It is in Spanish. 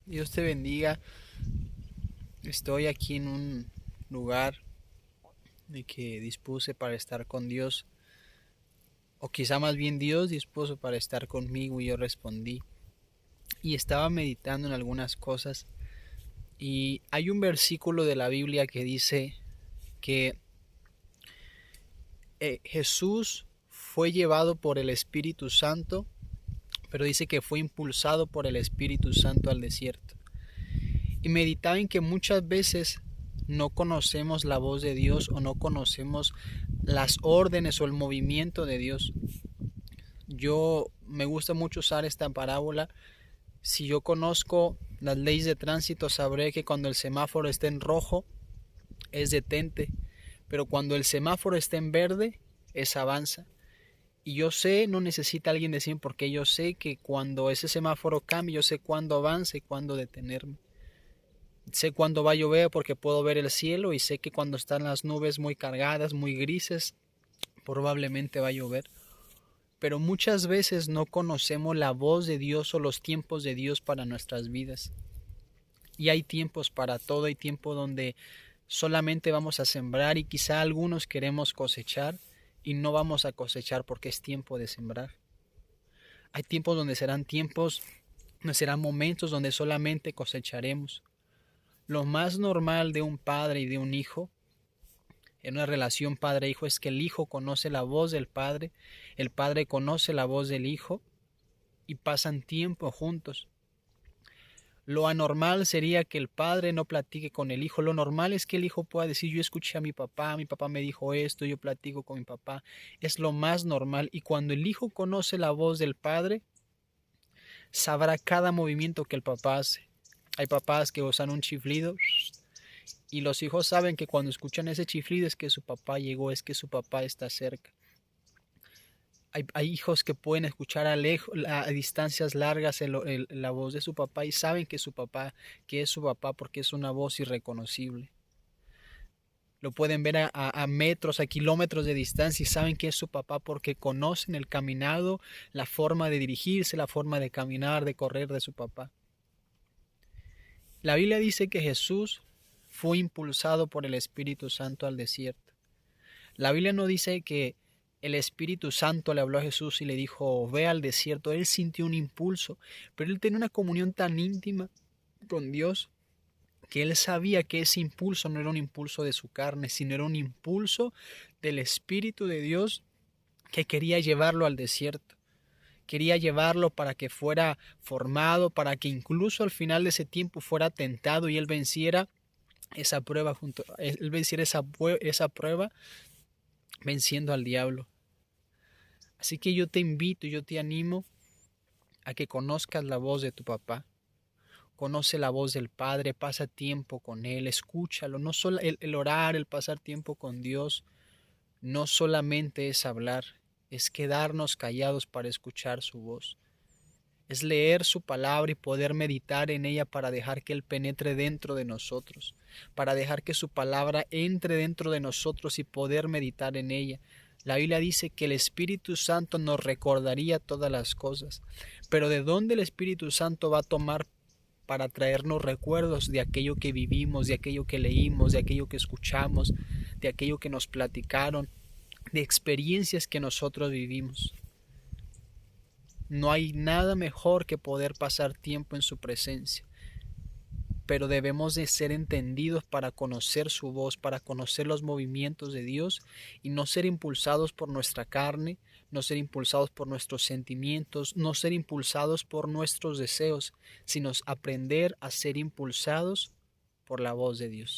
Dios te bendiga. Estoy aquí en un lugar de que dispuse para estar con Dios, o quizá más bien Dios dispuso para estar conmigo y yo respondí. Y estaba meditando en algunas cosas y hay un versículo de la Biblia que dice que Jesús fue llevado por el Espíritu Santo, pero dice que fue impulsado por el Espíritu Santo al desierto. Y meditaba en que muchas veces no conocemos la voz de Dios o no conocemos las órdenes o el movimiento de Dios. Yo me gusta mucho usar esta parábola. Si yo conozco las leyes de tránsito, sabré que cuando el semáforo esté en rojo es detente, pero cuando el semáforo esté en verde es avanza. Y yo sé, no necesita alguien decirme, porque yo sé que cuando ese semáforo cambie, yo sé cuándo avanza y cuándo detenerme. Sé cuándo va a llover porque puedo ver el cielo y sé que cuando están las nubes muy cargadas, muy grises, probablemente va a llover. Pero muchas veces no conocemos la voz de Dios o los tiempos de Dios para nuestras vidas. Y hay tiempos para todo, hay tiempo donde solamente vamos a sembrar y quizá algunos queremos cosechar y no vamos a cosechar porque es tiempo de sembrar. Hay tiempos donde serán momentos donde solamente cosecharemos. Lo más normal de un padre y de un hijo en una relación padre-hijo es que el hijo conoce la voz del padre, el padre conoce la voz del hijo y pasan tiempo juntos. Lo anormal sería que el padre no platique con el hijo. Lo normal es que el hijo pueda decir: yo escuché a mi papá me dijo esto, yo platico con mi papá. Es lo más normal. Y cuando el hijo conoce la voz del padre, sabrá cada movimiento que el papá hace. Hay papás que usan un chiflido y los hijos saben que cuando escuchan ese chiflido es que su papá llegó, es que su papá está cerca. Hay hijos que pueden escuchar a distancias largas la voz de su papá y saben que es su papá porque es una voz irreconocible. Lo pueden ver a metros, a kilómetros de distancia y saben que es su papá porque conocen el caminado, la forma de dirigirse, la forma de caminar, de correr de su papá. La Biblia dice que Jesús fue impulsado por el Espíritu Santo al desierto. La Biblia no dice que el Espíritu Santo le habló a Jesús y le dijo: ve al desierto. Él sintió un impulso, pero él tenía una comunión tan íntima con Dios que él sabía que ese impulso no era un impulso de su carne, sino era un impulso del Espíritu de Dios que quería llevarlo al desierto. Quería llevarlo para que fuera formado, para que incluso al final de ese tiempo fuera tentado y él venciera esa prueba esa prueba venciendo al diablo. Así que yo te invito, yo te animo a que conozcas la voz de tu papá. Conoce la voz del Padre, pasa tiempo con Él, escúchalo. No solo el orar, el pasar tiempo con Dios, no solamente es hablar, es quedarnos callados para escuchar su voz. Es leer su palabra y poder meditar en ella para dejar que Él penetre dentro de nosotros, para dejar que su palabra entre dentro de nosotros y poder meditar en ella. La Biblia dice que el Espíritu Santo nos recordaría todas las cosas, pero ¿de dónde el Espíritu Santo va a tomar para traernos recuerdos de aquello que vivimos, de aquello que leímos, de aquello que escuchamos, de aquello que nos platicaron, de experiencias que nosotros vivimos? No hay nada mejor que poder pasar tiempo en su presencia, pero debemos de ser entendidos para conocer su voz, para conocer los movimientos de Dios y no ser impulsados por nuestra carne, no ser impulsados por nuestros sentimientos, no ser impulsados por nuestros deseos, sino aprender a ser impulsados por la voz de Dios.